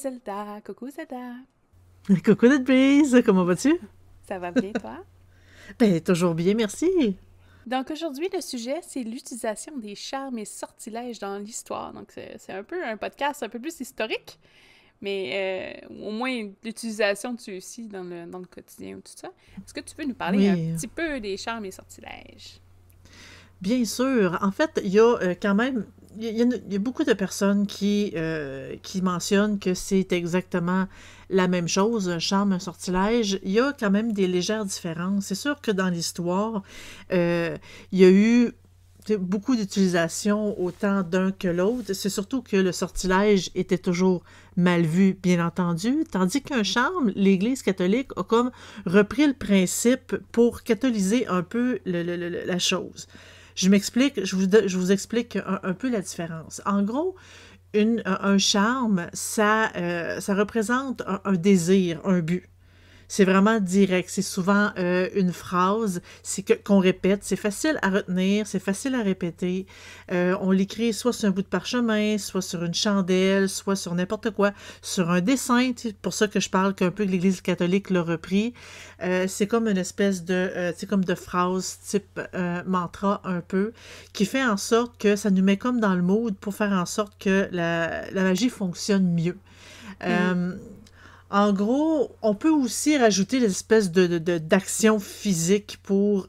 Zelda, coucou Zelda. Coucou notre brise, comment vas-tu? Ça va bien toi? Ben, toujours bien, merci. Donc aujourd'hui, le sujet, c'est l'utilisation des charmes et sortilèges dans l'histoire. Donc c'est un peu un podcast un peu plus historique, mais au moins l'utilisation de ceux-ci dans le quotidien ou tout ça. Est-ce que tu peux nous parler un Oui, petit peu des charmes et sortilèges? bien sûr. En fait, il y a quand même, il y a beaucoup de personnes qui mentionnent que c'est exactement la même chose, un charme, un sortilège. Il y a quand même des légères différences. C'est sûr que dans l'histoire, il y a eu beaucoup d'utilisation autant d'un que l'autre. C'est surtout que le sortilège était toujours mal vu, bien entendu, tandis qu'un charme, l'Église catholique a comme repris le principe pour catalyser un peu la chose. Je m'explique, je vous explique un peu la différence. En gros, un charme, ça représente un désir, un but. C'est vraiment direct. C'est souvent une phrase qu'on répète. C'est facile à retenir, c'est facile à répéter. On l'écrit soit sur un bout de parchemin, soit sur une chandelle, soit sur n'importe quoi, sur un dessin. C'est pour ça que je parle qu'un peu que l'Église catholique l'a repris. C'est comme une espèce c'est comme de phrase type mantra un peu, qui fait en sorte que ça nous met comme dans le mood pour faire en sorte que la magie fonctionne mieux. Mhm. Euh, En gros, on peut aussi rajouter des espèces d'actions physiques pour,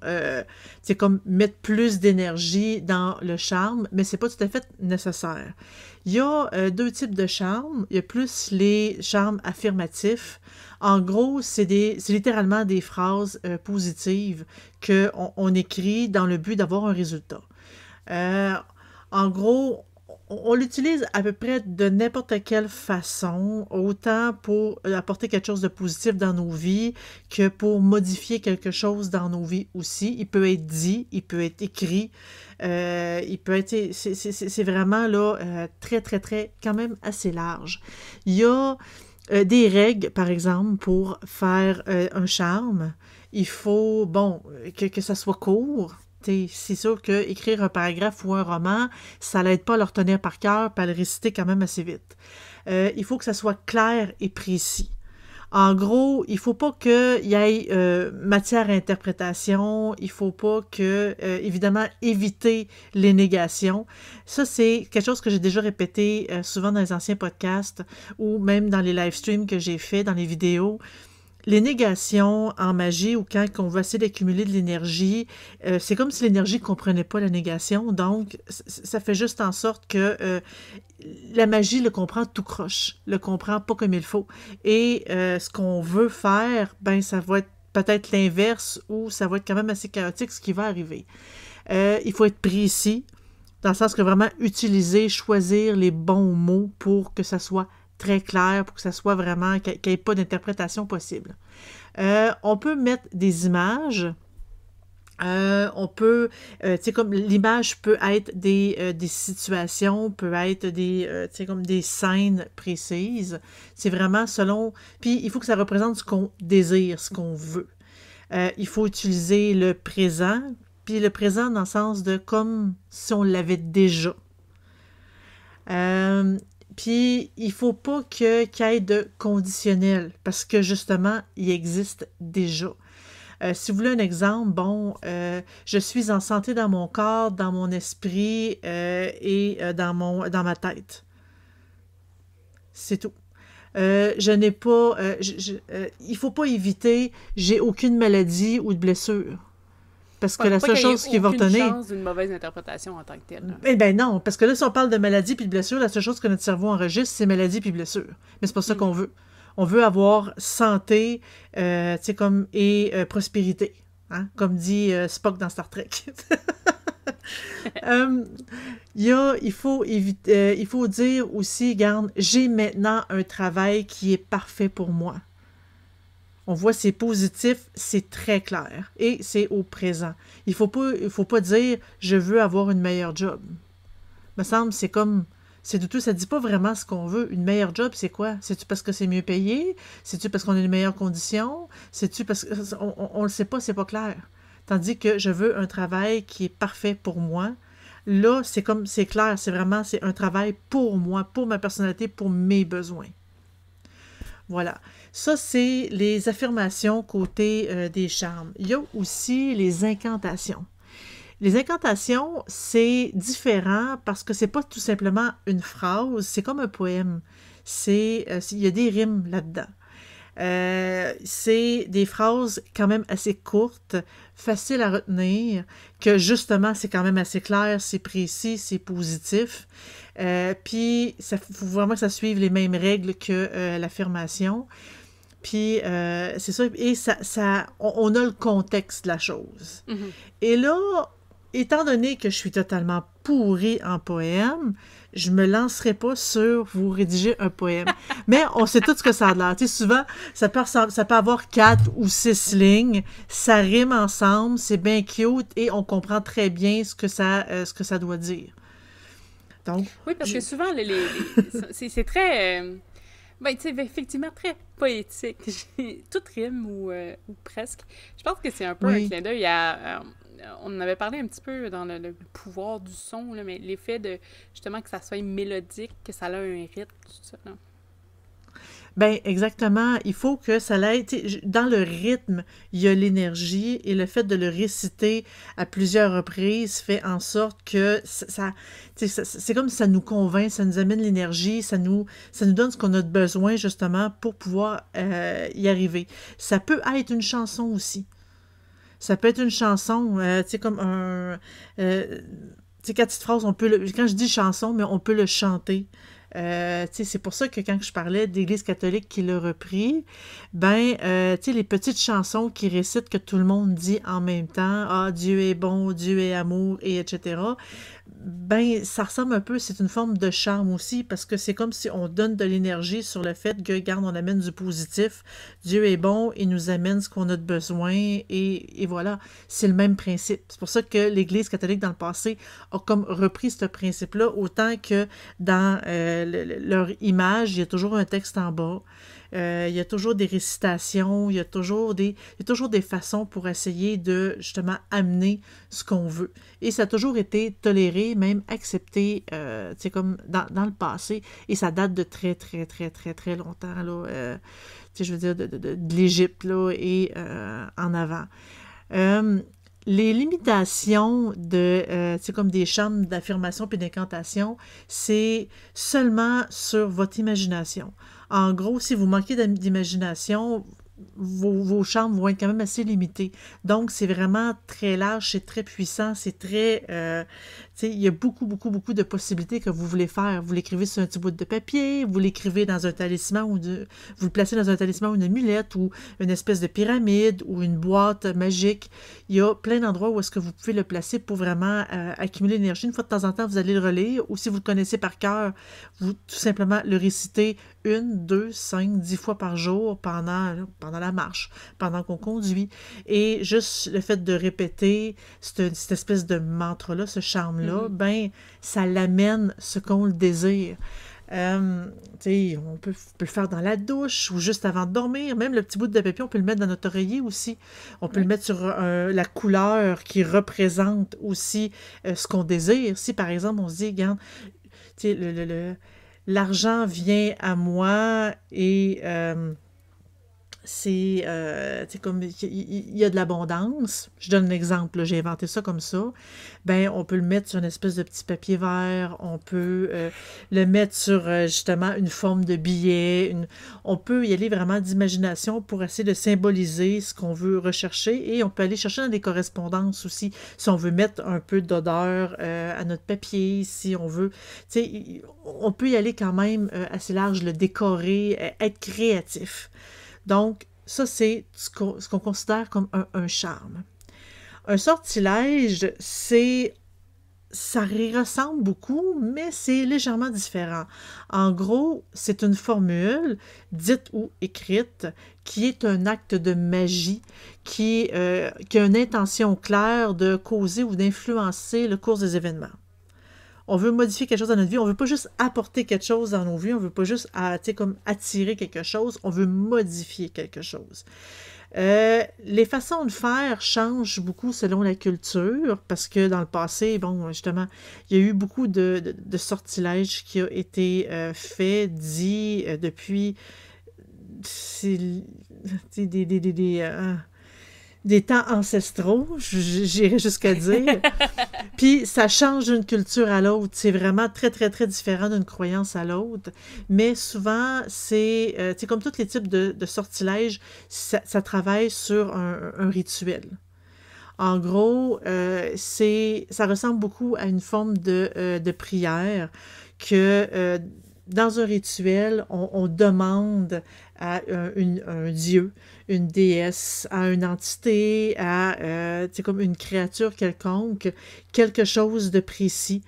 c'est comme mettre plus d'énergie dans le charme, mais c'est pas tout à fait nécessaire. Il y a deux types de charmes. Il y a plus les charmes affirmatifs. En gros, c'est littéralement des phrases positives qu'on écrit dans le but d'avoir un résultat. Euh, En gros, on l'utilise à peu près de n'importe quelle façon, autant pour apporter quelque chose de positif dans nos vies que pour modifier quelque chose dans nos vies aussi. Il peut être dit, il peut être écrit, il peut être... C'est vraiment là très, très, très, quand même assez large. Il y a des règles, par exemple, pour faire un charme. Il faut, bon, que ça soit court. C'est sûr que écrire un paragraphe ou un roman, ça l'aide pas à le retenir par cœur, puis à le réciter quand même assez vite. Il faut que ça soit clair et précis. En gros, il faut pas qu'il y ait matière à interprétation, il faut pas que, évidemment, éviter les négations. Ça, c'est quelque chose que j'ai déjà répété souvent dans les anciens podcasts ou même dans les live streams que j'ai fait, dans les vidéos. Les négations en magie ou quand on veut essayer d'accumuler de l'énergie, c'est comme si l'énergie ne comprenait pas la négation, donc ça fait juste en sorte que la magie le comprend tout croche, le comprend pas comme il faut. Et ce qu'on veut faire, ben ça va être peut-être l'inverse ou ça va être quand même assez chaotique ce qui va arriver. Il faut être précis, dans le sens que vraiment utiliser, choisir les bons mots pour que ça soit très clair, pour que ça soit vraiment, qu'il n'y ait pas d'interprétation possible. On peut mettre des images. On peut, tu sais, comme l'image peut être des situations, peut être tu sais, comme des scènes précises. C'est vraiment selon... Puis, il faut que ça représente ce qu'on désire, ce qu'on veut. Il faut utiliser le présent, puis le présent dans le sens de comme si on l'avait déjà. Euh, Puis, il faut pas qu'il y ait de conditionnel, parce que justement, il existe déjà. Si vous voulez un exemple, bon, je suis en santé dans mon corps, dans mon esprit et dans ma tête. C'est tout. Je n'ai pas... il faut pas éviter, j'ai aucune maladie ou de blessure. Parce que Ouais, la pour pas seule qu'il y ait chose qui va aucune retenir... chance d'une mauvaise interprétation en tant que telle, là. Eh ben non, parce que là, si on parle de maladie puis de blessure, la seule chose que notre cerveau enregistre, c'est maladie puis blessure. Mais c'est pas ça qu'on Mhm. veut. On veut avoir santé, tu sais, comme, et prospérité. Hein? Comme dit Spock dans Star Trek. Euh, il faut dire aussi, garde, j'ai maintenant un travail qui est parfait pour moi. On voit c'est positif, c'est très clair et c'est au présent. Il faut pas dire je veux avoir une meilleure job. Me semble c'est comme c'est tout ça dit pas vraiment ce qu'on veut. Une meilleure job, c'est quoi? C'est-tu parce que c'est mieux payé? C'est-tu parce qu'on a de meilleures conditions? C'est-tu parce que on le sait pas, c'est pas clair. Tandis que je veux un travail qui est parfait pour moi. Là, c'est comme c'est clair, c'est vraiment c'est un travail pour moi, pour ma personnalité, pour mes besoins. Voilà. Ça, c'est les affirmations côté des charmes. Il y a aussi les incantations. Les incantations, c'est différent parce que c'est pas tout simplement une phrase, c'est comme un poème. Il y a des rimes là-dedans. C'est des phrases quand même assez courtes, faciles à retenir, que justement, c'est quand même assez clair, c'est précis, c'est positif. Puis, il faut vraiment que ça suive les mêmes règles que l'affirmation. Puis, c'est ça, et on a le contexte de la chose. Mhm. Et là, étant donné que je suis totalement pourrie en poème, je me lancerai pas sur vous rédiger un poème. Mais on sait tout ce que ça a l'air. Tu sais, souvent, ça peut avoir 4 ou 6 lignes, ça rime ensemble, c'est bien cute et on comprend très bien ce que ça doit dire. Donc, Oui, parce que souvent, c'est très... ben, tu sais, effectivement, très poétique. Tout rime ou presque. Je pense que c'est un peu un oui. clin d'œil à... on en avait parlé un petit peu dans le pouvoir du son, là, mais l'effet de, justement, que ça soit mélodique, que ça a un rythme, tout ça, là. Ben exactement. Il faut que ça l'aide. Tu sais, dans le rythme, il y a l'énergie et le fait de le réciter à plusieurs reprises fait en sorte que tu sais, c'est comme si ça nous convainc, ça nous amène l'énergie, ça nous donne ce qu'on a besoin justement pour pouvoir y arriver. Ça peut être une chanson aussi. Ça peut être une chanson, tu sais, comme tu sais, 4 petites phrases, quand je dis chanson, mais on peut le chanter. Tu sais, c'est pour ça que quand je parlais d'Église catholique qui l'a repris, ben, tu sais, les petites chansons qui récitent que tout le monde dit en même temps, ah, Dieu est bon, Dieu est amour, et etc. Ben, ça ressemble un peu, c'est une forme de charme aussi, parce que c'est comme si on donne de l'énergie sur le fait que, regarde, on amène du positif, Dieu est bon, il nous amène ce qu'on a de besoin, et voilà, c'est le même principe. C'est pour ça que l'Église catholique, dans le passé, a comme repris ce principe-là, autant que dans leur image, il y a toujours un texte en bas, il y a toujours des récitations, il y a toujours des façons pour essayer de, justement, amener ce qu'on veut. Et ça a toujours été toléré, même accepté, tu sais, comme dans le passé, et ça date de très, très, très, très, très longtemps, là, tu sais, je veux dire, de l'Égypte, là, et en avant. Euh, les limitations tu sais, comme des charmes d'affirmation puis d'incantation, c'est seulement sur votre imagination. En gros, si vous manquez d'imagination, vos charmes vont être quand même assez limités. Donc, c'est vraiment très large, c'est très puissant, c'est très... tu sais, il y a beaucoup, beaucoup, beaucoup de possibilités que vous voulez faire. Vous l'écrivez sur un petit bout de papier, vous l'écrivez dans un talisman vous le placez dans un talisman ou une amulette ou une espèce de pyramide ou une boîte magique. Il y a plein d'endroits où est-ce que vous pouvez le placer pour vraiment accumuler l'énergie. Une fois de temps en temps, vous allez le relire ou si vous le connaissez par cœur, vous tout simplement le récitez 1, 2, 5, 10 fois par jour pendant la marche, pendant qu'on conduit. Et juste le fait de répéter cette espèce de mantra-là, ce charme-là, ben, ça l'amène ce qu'on le désire. On peut le faire dans la douche ou juste avant de dormir. Même le petit bout de papier, on peut le mettre dans notre oreiller aussi. On peut le mettre sur la couleur qui représente aussi ce qu'on désire. Si, par exemple, on se dit, regarde, l'argent vient à moi et c'est comme il y a de l'abondance. Je donne un exemple, là, j'ai inventé ça comme ça. Ben, on peut le mettre sur une espèce de petit papier vert, on peut le mettre sur justement une forme de billet. On peut y aller vraiment d'imagination pour essayer de symboliser ce qu'on veut rechercher et on peut aller chercher dans des correspondances aussi. Si on veut mettre un peu d'odeur à notre papier, si on veut, tu sais, on peut y aller quand même assez large, le décorer, être créatif. Donc, ça, c'est ce qu'on considère comme un charme. Un sortilège, ça ressemble beaucoup, mais c'est légèrement différent. En gros, c'est une formule, dite ou écrite, qui est un acte de magie, qui a une intention claire de causer ou d'influencer le cours des événements. On veut modifier quelque chose dans notre vie, on veut pas juste apporter quelque chose dans nos vies, on veut pas juste comme attirer quelque chose, on veut modifier quelque chose. Les façons de faire changent beaucoup selon la culture, parce que dans le passé, bon, justement, il y a eu beaucoup de sortilèges qui ont été faits, dits depuis c'est des temps ancestraux, j'irais jusqu'à dire. Puis ça change d'une culture à l'autre. C'est vraiment très, très, très différent d'une croyance à l'autre. Mais souvent, c'est comme tous les types de sortilèges, ça travaille sur un rituel. En gros, ça ressemble beaucoup à une forme de prière que dans un rituel, on demande à un dieu, une déesse, à une entité, à comme une créature quelconque, quelque chose de précis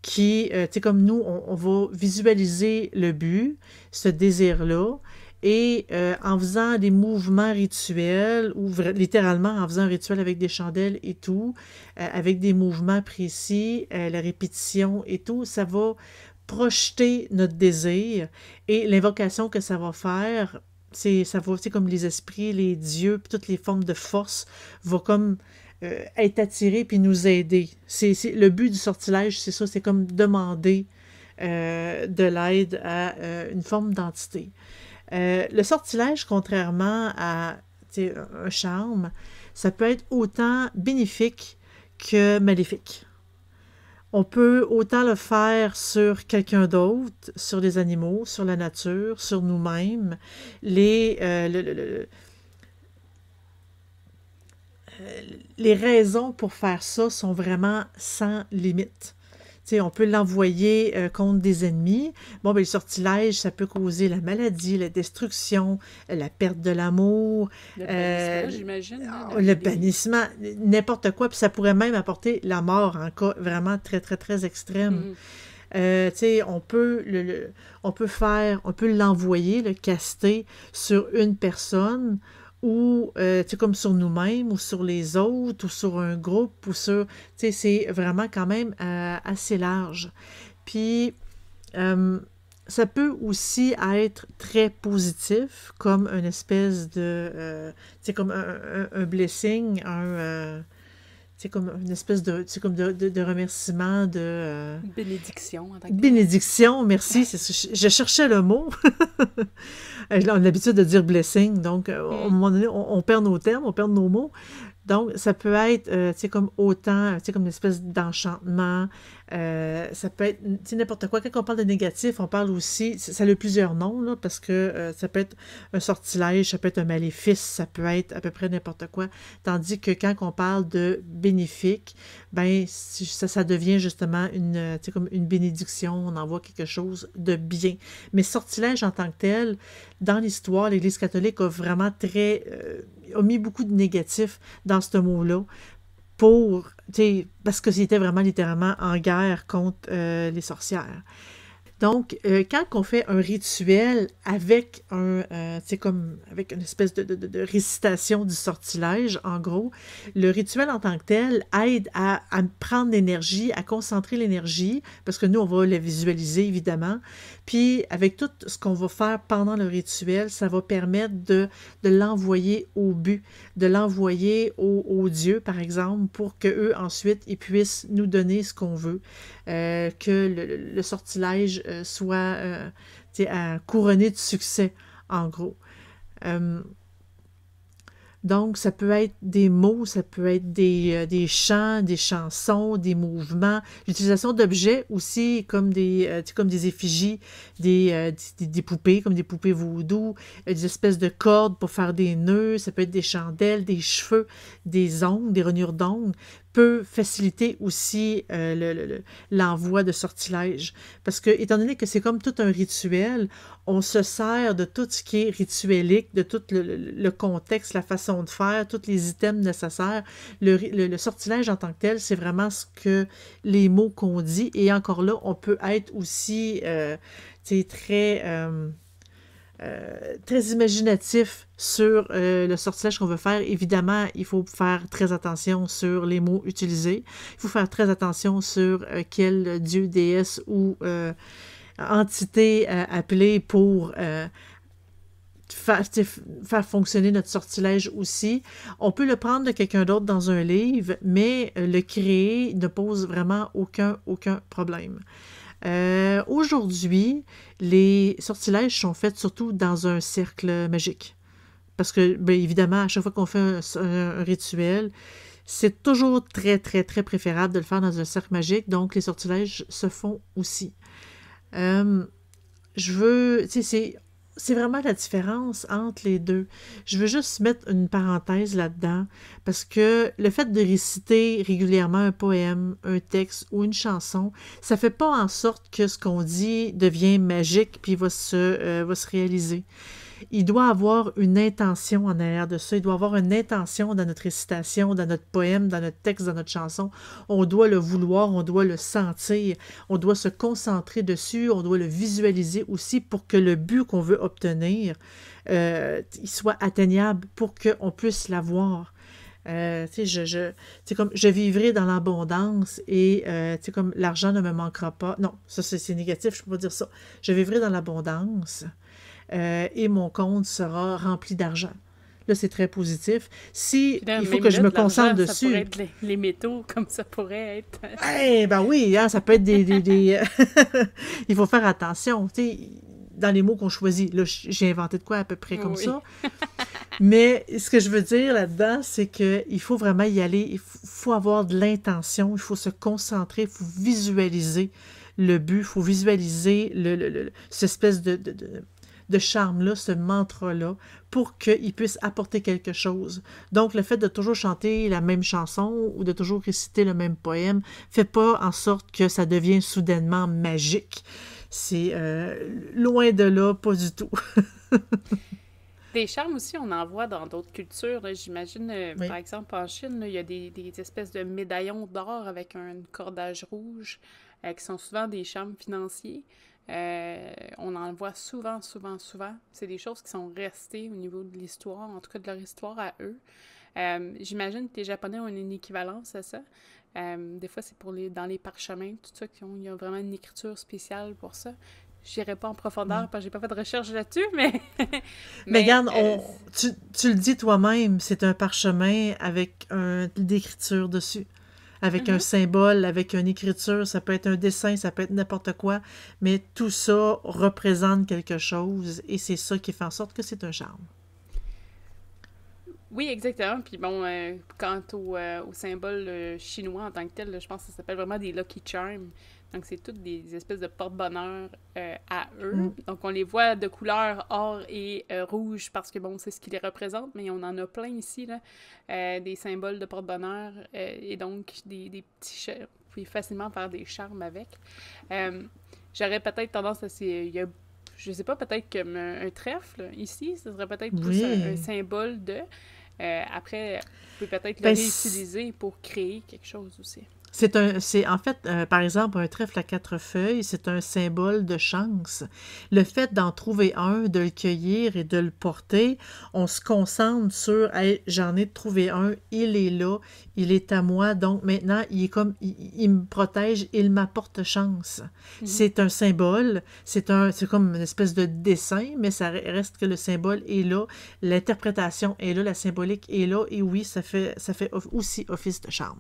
qui, comme nous, on va visualiser le but, ce désir-là, et en faisant des mouvements rituels, ou littéralement en faisant un rituel avec des chandelles et tout, avec des mouvements précis, la répétition et tout, ça va projeter notre désir, et l'invocation que ça va faire, ça va, comme les esprits, les dieux, puis toutes les formes de force, va comme être attirés puis nous aider. Le but du sortilège, c'est ça, c'est comme demander de l'aide à une forme d'entité. Le sortilège, contrairement à un charme, ça peut être autant bénéfique que maléfique. On peut autant le faire sur quelqu'un d'autre, sur les animaux, sur la nature, sur nous-mêmes. Les raisons pour faire ça sont vraiment sans limite. On peut l'envoyer contre des ennemis. Bon, le sortilège, ça peut causer la maladie, la destruction, la perte de l'amour. Le bannissement, j'imagine. Le bannissement, n'importe quoi. Puis ça pourrait même apporter la mort en cas vraiment très, très, très extrême. On peut l'envoyer, le caster sur une personne, ou comme sur nous-mêmes, ou sur les autres, ou sur un groupe, ou sur... c'est vraiment quand même assez large. Puis, ça peut aussi être très positif, comme une espèce de... comme un blessing, comme une espèce de remerciement, Une bénédiction en tant que bénédiction, merci. Je cherchais le mot. On a l'habitude de dire blessing, donc à un moment donné, on perd nos termes, on perd nos mots. Donc, ça peut être, comme autant, comme une espèce d'enchantement. Ça peut être, n'importe quoi. Quand on parle de négatif, on parle aussi, ça a plusieurs noms, là, parce que ça peut être un sortilège, ça peut être un maléfice, ça peut être à peu près n'importe quoi. Tandis que quand on parle de bénéfique, ben ça devient justement comme une bénédiction, on envoie quelque chose de bien. Mais sortilège en tant que tel, dans l'histoire, l'Église catholique a vraiment a mis beaucoup de négatifs dans ce mot-là, parce que c'était vraiment littéralement en guerre contre les sorcières. Donc, quand on fait un rituel avec avec une espèce de récitation du sortilège, en gros, le rituel en tant que tel aide à prendre l'énergie, à concentrer l'énergie, parce que nous, on va la visualiser, évidemment. Puis, avec tout ce qu'on va faire pendant le rituel, ça va permettre de l'envoyer au but, de l'envoyer aux dieux, par exemple, pour qu'eux, ensuite, ils puissent nous donner ce qu'on veut. Que le sortilège soit couronné de succès, en gros. Donc, ça peut être des mots, ça peut être des chants, des chansons, des mouvements, l'utilisation d'objets aussi, comme des effigies, des poupées, comme des poupées vaudou, des espèces de cordes pour faire des nœuds, ça peut être des chandelles, des cheveux, des ongles, des rognures d'ongles, peut faciliter aussi l'envoi de sortilèges. Parce que, étant donné que c'est comme tout un rituel, on se sert de tout ce qui est rituelique, de tout le contexte, la façon de faire, tous les items nécessaires. Le sortilège en tant que tel, c'est vraiment ce que les mots qu'on dit. Et encore là, on peut être aussi très imaginatif sur le sortilège qu'on veut faire. Évidemment, il faut faire très attention sur les mots utilisés. Il faut faire très attention sur quel dieu, déesse ou entité appeler pour faire fonctionner notre sortilège aussi. On peut le prendre de quelqu'un d'autre dans un livre, mais le créer ne pose vraiment aucun problème. Aujourd'hui, les sortilèges sont faits surtout dans un cercle magique. Parce que, bien évidemment, à chaque fois qu'on fait un rituel, c'est toujours très, très, très préférable de le faire dans un cercle magique. Donc, les sortilèges se font aussi. Euh, tu sais, c'est vraiment la différence entre les deux. Je veux juste mettre une parenthèse là-dedans, parce que le fait de réciter régulièrement un poème, un texte ou une chanson, ça fait pas en sorte que ce qu'on dit devient magique puis va se réaliser. Il doit avoir une intention en arrière de ça. Il doit avoir une intention dans notre récitation, dans notre poème, dans notre texte, dans notre chanson. On doit le vouloir, on doit le sentir, on doit se concentrer dessus, on doit le visualiser aussi pour que le but qu'on veut obtenir il soit atteignable, pour qu'on puisse l'avoir. Comme je vivrai dans l'abondance et comme l'argent ne me manquera pas. Non, ça c'est négatif, je ne peux pas dire ça. Je vivrai dans l'abondance et mon compte sera rempli d'argent. Là, c'est très positif. Si Puis là, il faut même que je là, me de l'argent, concentre ça pourrait dessus. être les métaux, comme ça pourrait être. Eh ben oui, hein, ça peut être des... Il faut faire attention, tu sais, dans les mots qu'on choisit. Là, j'ai inventé de quoi à peu près comme Oui. ça. Mais ce que je veux dire là-dedans, c'est qu'il faut vraiment y aller. Faut avoir de l'intention, il faut se concentrer, il faut visualiser le but, il faut visualiser cette espèce de charme-là, ce mantra-là, pour qu'il puisse apporter quelque chose. Donc, le fait de toujours chanter la même chanson ou de toujours réciter le même poème fait pas en sorte que ça devient soudainement magique. C'est loin de là, pas du tout. Des charmes aussi, on en voit dans d'autres cultures. Là. J'imagine, Oui. par exemple, en Chine, là, il y a des espèces de médaillons d'or avec un cordage rouge qui sont souvent des charmes financiers. On en voit souvent, souvent, souvent. C'est des choses qui sont restées au niveau de l'histoire, en tout cas de leur histoire à eux. J'imagine que les Japonais ont une équivalence à ça. Des fois, c'est dans les parchemins, tout ça, il y a vraiment une écriture spéciale pour ça. Je n'irai pas en profondeur Mm. parce que j'ai pas fait de recherche là-dessus, mais... Mais mais regarde, tu le dis toi-même, c'est un parchemin avec d'écriture dessus, avec un Mhm. symbole, avec une écriture, ça peut être un dessin, ça peut être n'importe quoi, mais tout ça représente quelque chose et c'est ça qui fait en sorte que c'est un charme. Oui, exactement. Puis bon, quant au symbole chinois en tant que tel, là, je pense que ça s'appelle vraiment des Lucky Charms. Donc, c'est toutes des espèces de porte-bonheur à eux. Mm. Donc, on les voit de couleur or et rouge parce que, bon, c'est ce qui les représente, mais on en a plein ici, là, des symboles de porte-bonheur et donc des petits charmes. Vous pouvez facilement faire des charmes avec. Euh, J'aurais peut-être tendance à... Je sais pas, peut-être comme un trèfle ici, ce serait peut-être plus un Oui. symbole de... après, vous pouvez peut-être le Ben, réutiliser pour créer quelque chose aussi. c'est en fait, par exemple, un trèfle à quatre feuilles, c'est un symbole de chance. Le fait d'en trouver un, de le cueillir et de le porter, on se concentre sur, hey, j'en ai trouvé un, il est là, il est à moi, donc maintenant, il est comme, il me protège, il m'apporte chance. Mhm. C'est un symbole, c'est comme une espèce de dessin, mais ça reste que le symbole est là, l'interprétation est là, la symbolique est là, et oui, ça fait aussi office de charme.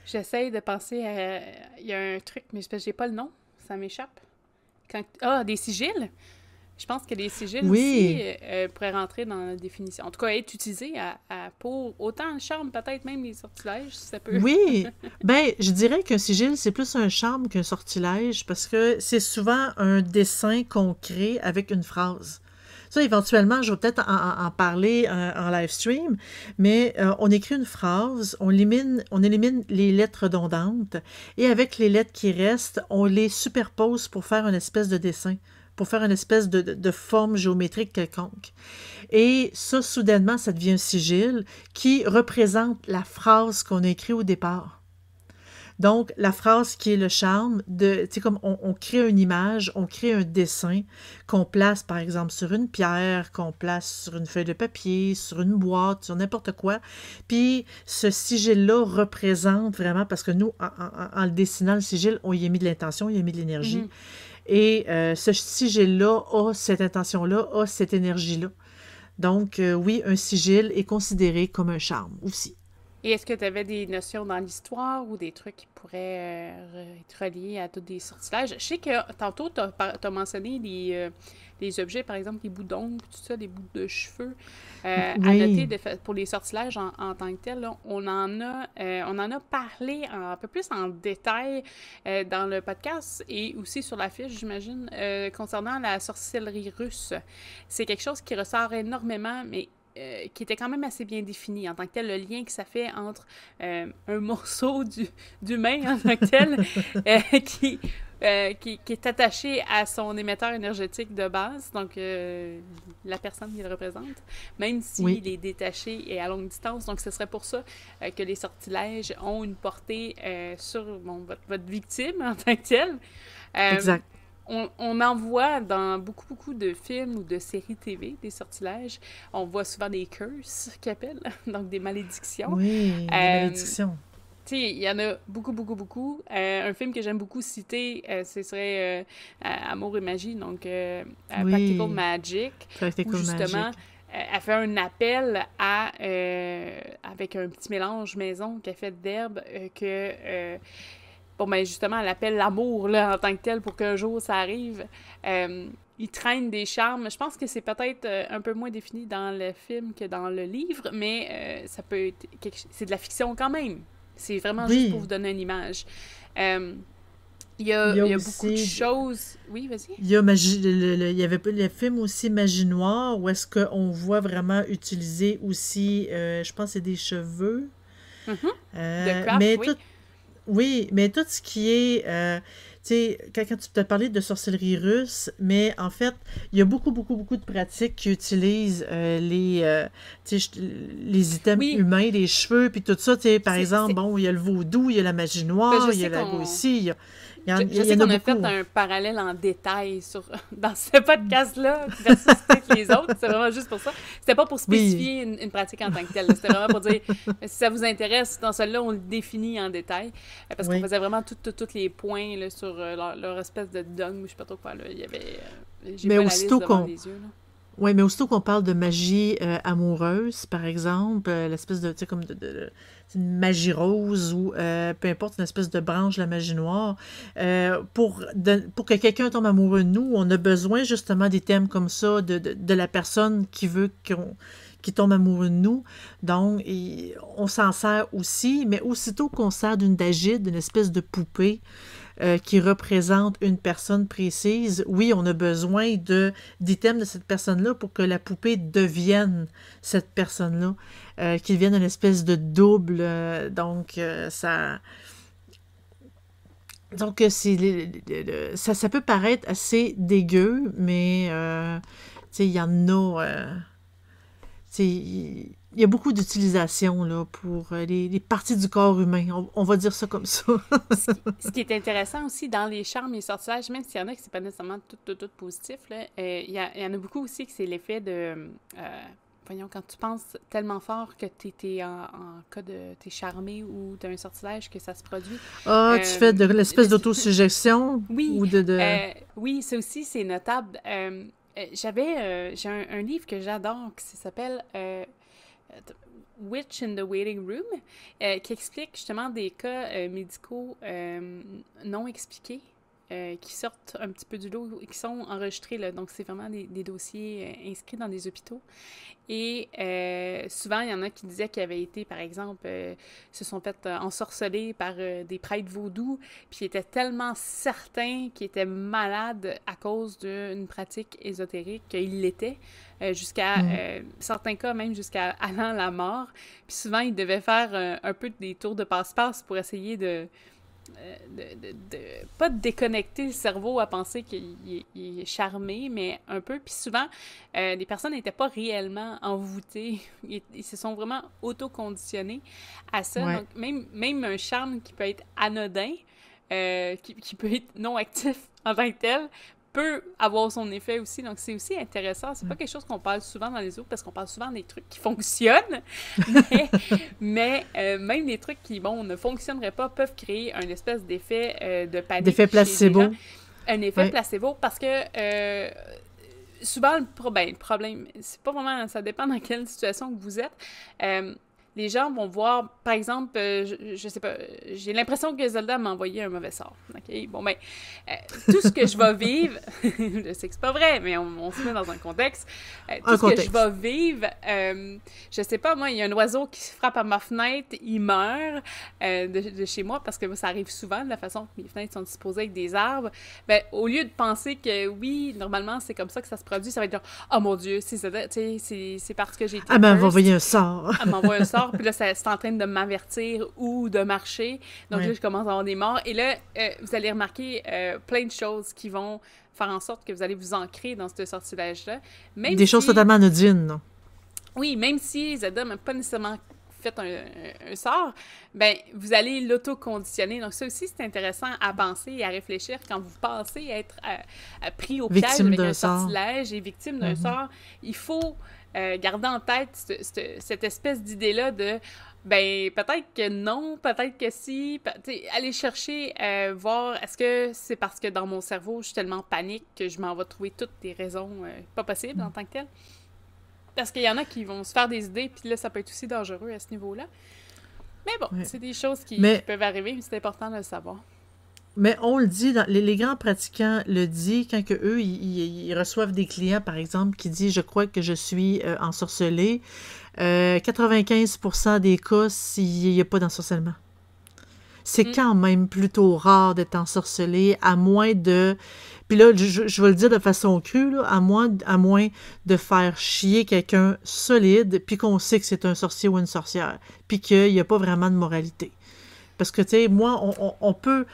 J'essaye de penser à... Il y a un truc, mais j'ai pas le nom, ça m'échappe. Ah, des sigils! Je pense que les sigils aussi Oui, pourraient rentrer dans la définition. En tout cas, être utilisés pour autant le charme, peut-être même les sortilèges, si ça peut. oui. Ben, je dirais qu'un sigil, c'est plus un charme qu'un sortilège parce que c'est souvent un dessin concret avec une phrase. Ça, éventuellement, je vais peut-être en parler en live stream, mais on écrit une phrase, on élimine les lettres redondantes et avec les lettres qui restent, on les superpose pour faire une espèce de dessin, pour faire une espèce de forme géométrique quelconque. Et ça, soudainement, ça devient un sigil qui représente la phrase qu'on a écrite au départ. Donc, la phrase qui est le charme, tu sais, comme on crée une image, on crée un dessin qu'on place, par exemple, sur une pierre, qu'on place sur une feuille de papier, sur une boîte, sur n'importe quoi. Puis, ce sigil-là représente vraiment, parce que nous, en le dessinant, le sigil, on y a mis de l'intention, on y a mis de l'énergie. Mhm. Et ce sigil-là a cette intention-là, a cette énergie-là. Donc, oui, un sigil est considéré comme un charme aussi. Et est-ce que tu avais des notions dans l'histoire ou des trucs qui pourraient être reliés à tous des sortilèges? Je sais que tantôt, tu as mentionné des objets, par exemple, des bouts d'ongles, tout ça, des bouts de cheveux. À noter Oui, pour les sortilèges en tant que tel, là, on en a parlé un peu plus en détail dans le podcast et aussi sur la fiche, j'imagine, concernant la sorcellerie russe. C'est quelque chose qui ressort énormément, mais qui était quand même assez bien défini en tant que tel, le lien que ça fait entre un morceau d'humain en tant que tel qui est attaché à son émetteur énergétique de base, donc la personne qui le représente, même oui, s'il est détaché et à longue distance. Donc, ce serait pour ça que les sortilèges ont une portée sur votre victime en tant que telle. Euh, exact. on en voit dans beaucoup, beaucoup de films ou de séries TV, des sortilèges. On voit souvent des curses, qu'ils appellent, donc des malédictions. Oui, des Euh, malédictions. Tu sais, il y en a beaucoup, beaucoup, beaucoup. Un film que j'aime beaucoup citer, ce serait Amour et magie, donc Practical Oui, Magic, où Practical justement, Magic. elle fait un appel avec un petit mélange maison qu'elle fait d'herbes bon, ben justement, elle appelle l'amour, là, en tant que tel, pour qu'un jour ça arrive. Il traîne des charmes. Je pense que c'est peut-être un peu moins défini dans le film que dans le livre, mais ça peut être c'est de la fiction quand même. C'est vraiment juste pour Oui, vous donner une image. Euh, il y a il y a beaucoup de aussi, choses. Oui, vas-y. il y a il y avait le film aussi Magie Noire, où est-ce qu'on voit vraiment utiliser aussi, je pense que c'est des cheveux. Mhm. De craft, Mais oui. tout, oui, mais tout ce qui est, tu sais, quand tu t'as parlé de sorcellerie russe, mais en fait, il y a beaucoup, beaucoup, beaucoup de pratiques qui utilisent tu sais, les items Oui, humains, les cheveux, puis tout ça, tu sais, par c'est, exemple, c'est... bon, il y a le vaudou, il y a la magie Ben, je noire, il y a sais la qu'on Goétie, Je il sais y en a qu'on a fait beaucoup. un parallèle en détail dans ce podcast-là versus toutes les autres. C'est vraiment juste pour ça. C'était pas pour Oui, spécifier une pratique en tant que telle. C'était vraiment pour dire, si ça vous intéresse, dans celui-là, on le définit en détail. Parce qu'on oui. faisait vraiment tous les points là, sur leur espèce de dogme, je sais pas trop quoi. Là. Il y avait... j'ai Mais pas la liste aussitôt devant qu'on les yeux. Là. Oui, mais aussitôt qu'on parle de magie amoureuse, par exemple, l'espèce de, tu sais, comme c'est une magie rose ou peu importe, une espèce de branche de la magie noire, pour que quelqu'un tombe amoureux de nous, on a besoin justement des thèmes comme ça, de la personne qui veut qui tombe amoureux de nous. Donc, on s'en sert aussi, mais aussitôt qu'on sert d'une dagide, d'une espèce de poupée, qui représente une personne précise, oui, on a besoin d'items de cette personne-là pour que la poupée devienne cette personne-là, qu'il devienne une espèce de double. Donc, ça peut paraître assez dégueu, mais tu sais, il y en a. Il y a beaucoup d'utilisation là, pour les parties du corps humain. On va dire ça comme ça. Ce qui est intéressant aussi dans les charmes et sortilèges, même s'il y en a qui c'est pas nécessairement tout positif, là, il y en a beaucoup aussi que c'est l'effet de... voyons, quand tu penses tellement fort que t'es en cas de... t'es charmé ou t'as un sortilège que ça se produit. Ah, tu fais de l'espèce Le- d'autosuggestion oui, ou de... oui, ça aussi, c'est notable. J'ai un livre que j'adore qui s'appelle Witch in the Waiting Room, qui explique justement des cas médicaux non expliqués. Qui sortent un petit peu du lot et qui sont enregistrés. Là. Donc, c'est vraiment des dossiers inscrits dans des hôpitaux. Et souvent, il y en a qui disaient qu'ils avaient été, par exemple, se sont fait ensorceler par des prêtres vaudous, puis ils étaient tellement certains qu'ils étaient malades à cause d'une pratique ésotérique qu'ils l'étaient, jusqu'à Hmm. certains cas, même jusqu'à allant la mort. Puis souvent, ils devaient faire un peu des tours de passe-passe pour essayer pas de déconnecter le cerveau à penser qu'il est charmé, mais un peu. Puis souvent, les personnes n'étaient pas réellement envoûtées. Ils se sont vraiment auto-conditionnés à ça. Ouais. Donc, même un charme qui peut être anodin, qui peut être non actif en tant que tel, peut avoir son effet aussi. Donc, c'est aussi intéressant. C'est pas quelque chose qu'on parle souvent dans les autres parce qu'on parle souvent des trucs qui fonctionnent, mais même les trucs qui, bon, ne fonctionneraient pas peuvent créer un espèce d'effet de D'effet panique chez des gens. placebo. Un effet Ouais. placebo parce que souvent, le problème, c'est pas vraiment, ça dépend dans quelle situation que vous êtes. les gens vont voir, par exemple, je sais pas, j'ai l'impression que Zelda m'a envoyé un mauvais sort. OK? Bon, ben, tout ce que je vais vivre, je sais que c'est pas vrai, mais on se met dans un contexte. Tout ce que je vais vivre, je sais pas, moi, il y a un oiseau qui se frappe à ma fenêtre, il meurt de chez moi, parce que ça arrive souvent, de la façon que mes fenêtres sont disposées avec des arbres. Ben, au lieu de penser que, oui, normalement, c'est comme ça que ça se produit, ça va être genre, oh mon Dieu, c'est parce que j'ai été elle m'a envoyé un sort. Elle m'envoie un sort, puis là, c'est en train de m'avertir ou de marcher. Donc là, je commence à avoir des morts. Et là, vous allez remarquer plein de choses qui vont faire en sorte que vous allez vous ancrer dans ce sortilège-là. Des choses totalement anodines, non? Oui, même si Zelda n'a pas nécessairement fait un sort, ben vous allez l'auto-conditionner. Donc ça aussi, c'est intéressant à penser et à réfléchir quand vous pensez être pris au piège avec un sortilège et victime d'un sort. Il faut garder en tête cette espèce d'idée-là de ben peut-être que non, peut-être que si, aller chercher, voir est-ce que c'est parce que dans mon cerveau, je suis tellement panique que je m'en vais trouver toutes des raisons pas possibles en tant que telles. Parce qu'il y en a qui vont se faire des idées, puis là, ça peut être aussi dangereux à ce niveau-là. Mais bon, c'est des choses qui peuvent arriver, mais c'est important de le savoir. Mais on le dit, les grands pratiquants le disent quand que eux ils reçoivent des clients, par exemple, qui disent « Je crois que je suis ensorcelé ». 95% des cas, il n'y a pas d'ensorcellement. C'est quand même plutôt rare d'être ensorcelé, à moins de... Puis là, je vais le dire de façon crue, là, à moins de faire chier quelqu'un solide, puis qu'on sait que c'est un sorcier ou une sorcière, puis qu'il n'y a pas vraiment de moralité. Parce que, tu sais, moi, on peut,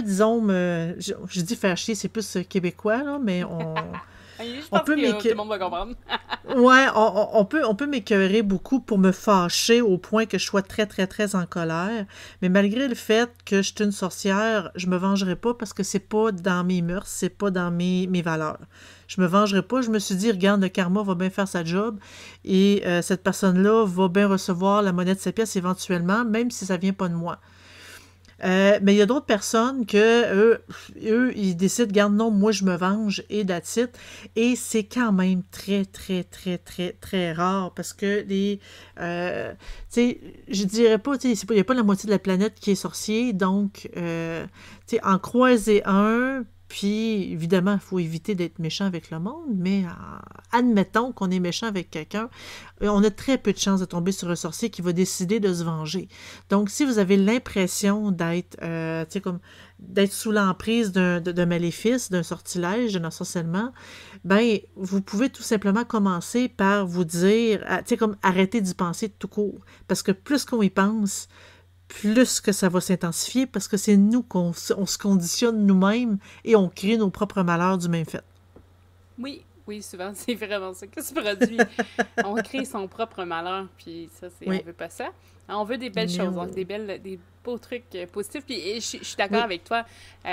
disons, je dis faire chier, c'est plus québécois, là, mais je pense que tout le monde va comprendre. Ouais, on peut m'écœurer beaucoup pour me fâcher au point que je sois très, très, très en colère. Mais malgré le fait que je suis une sorcière, je me vengerai pas parce que c'est pas dans mes mœurs, c'est pas dans mes valeurs. Je me vengerai pas. Je me suis dit, regarde, le karma va bien faire sa job et cette personne-là va bien recevoir la monnaie de sa pièce éventuellement, même si ça vient pas de moi. Mais il y a d'autres personnes que eux, ils décident, regarde, non, moi, je me venge et that's it. Et c'est quand même très, très, très, très, très rare parce que tu sais, je dirais pas, tu sais, il n'y a pas la moitié de la planète qui est sorcier, donc, tu sais, en croiser un, puis, évidemment, il faut éviter d'être méchant avec le monde, mais admettons qu'on est méchant avec quelqu'un, on a très peu de chances de tomber sur un sorcier qui va décider de se venger. Donc, si vous avez l'impression d'être, tu sais, comme d'être sous l'emprise d'un maléfice, d'un sortilège, d'un ensorcellement, ben, vous pouvez tout simplement commencer par vous dire, tu sais, comme arrêter d'y penser tout court. Parce que plus qu'on y pense, plus que ça va s'intensifier parce que c'est nous on se conditionne nous-mêmes et on crée nos propres malheurs du même fait. Oui, souvent, c'est vraiment ça qui se produit. On crée son propre malheur, puis ça, on veut pas ça. On veut des belles choses, donc des beaux trucs positifs. Puis je suis d'accord avec toi. Tu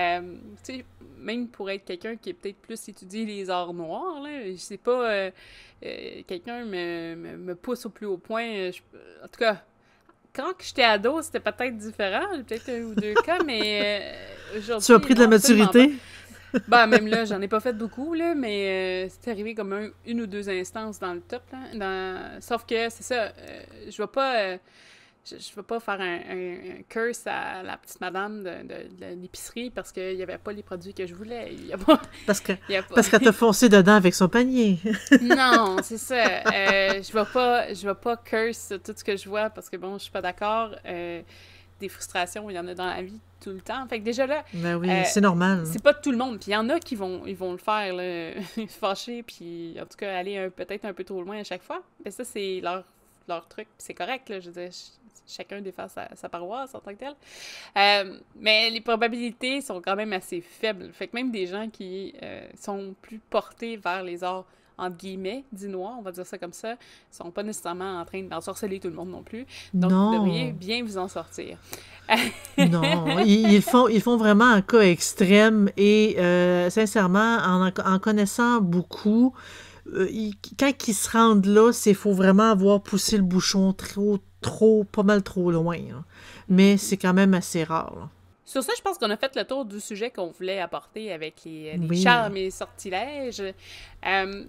sais, même pour être quelqu'un qui est peut-être plus étudié les arts noirs, là, je sais pas, quelqu'un me pousse au plus haut point. En tout cas, quand j'étais ado, c'était peut-être différent, peut-être un ou deux cas, mais aujourd'hui... Tu as pris de la maturité? Ben, même là, j'en ai pas fait beaucoup, là, mais c'est arrivé comme une ou deux instances dans le top, là. Sauf que, c'est ça, je vais pas... Je vais pas faire un curse à la petite madame de l'épicerie parce qu'il n'y avait pas les produits que je voulais. Il y a pas, parce qu'elle t'a foncé dedans avec son panier. Non, c'est ça. Je vais pas curse tout ce que je vois parce que, bon, je suis pas d'accord. Des frustrations, il y en a dans la vie tout le temps. Fait que déjà là... Ben oui, c'est normal. C'est pas tout le monde. Puis il y en a qui vont le faire, là, fâcher, puis en tout cas aller peut-être un peu trop loin à chaque fois. Mais ça, c'est leur truc, puis c'est correct, là. Je veux dire, chacun défend sa paroisse en tant que tel. Mais les probabilités sont quand même assez faibles. Fait que même des gens qui sont plus portés vers les arts, entre guillemets, dits noirs, on va dire ça comme ça, sont pas nécessairement en train d'ensorceler tout le monde non plus. Donc, vous devriez bien vous en sortir. Non, ils font vraiment un cas extrême et sincèrement, en connaissant beaucoup, quand ils se rendent là, il faut vraiment avoir poussé le bouchon pas mal trop loin. Hein. Mais c'est quand même assez rare. Là. Sur ça, je pense qu'on a fait le tour du sujet qu'on voulait apporter avec les charmes et sortilèges.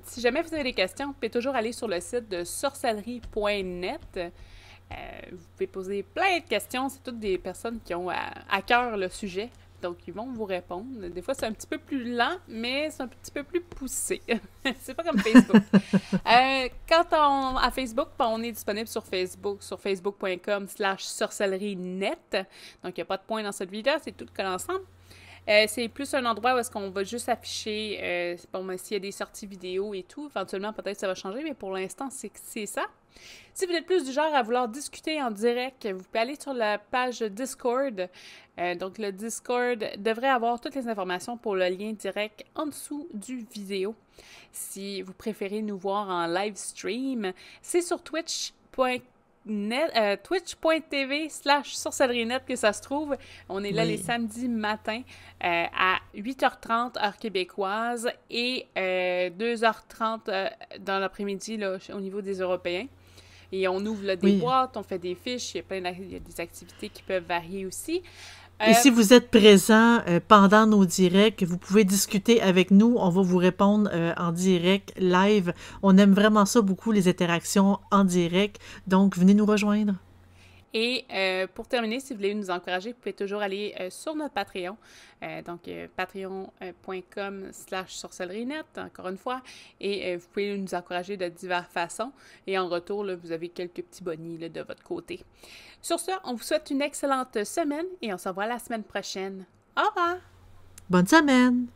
Si jamais vous avez des questions, vous pouvez toujours aller sur le site de sorcellerie.net. Vous pouvez poser plein de questions. C'est toutes des personnes qui ont à cœur le sujet. Donc, ils vont vous répondre. Des fois, c'est un petit peu plus lent, mais c'est un petit peu plus poussé. C'est pas comme Facebook. À Facebook, on est disponible sur facebook.com/sorcellerie-net. Donc, il n'y a pas de point dans cette vidéo, c'est tout collé ensemble. C'est plus un endroit où est-ce qu'on va juste afficher s'il y a des sorties vidéo et tout. Éventuellement, peut-être ça va changer, mais pour l'instant, c'est ça. Si vous êtes plus du genre à vouloir discuter en direct, vous pouvez aller sur la page Discord. Donc, le Discord devrait avoir toutes les informations pour le lien direct en dessous du vidéo. Si vous préférez nous voir en live stream, c'est sur twitch.tv/sorcellerie-net que ça se trouve. On est là les samedis matins à 8h30 heure québécoise et 2h30 dans l'après-midi là, au niveau des Européens. Et on ouvre là, des boîtes, on fait des fiches, il y a des activités qui peuvent varier aussi. Et si vous êtes présent pendant nos directs, vous pouvez discuter avec nous. On va vous répondre en direct, live. On aime vraiment ça beaucoup, les interactions en direct. Donc, venez nous rejoindre. Et pour terminer, si vous voulez nous encourager, vous pouvez toujours aller sur notre Patreon. Donc, patreon.com/sorcellerie-net, encore une fois. Et vous pouvez nous encourager de diverses façons. Et en retour, là, vous avez quelques petits bonnies là, de votre côté. Sur ce, on vous souhaite une excellente semaine et on se revoit la semaine prochaine. Au revoir! Bonne semaine!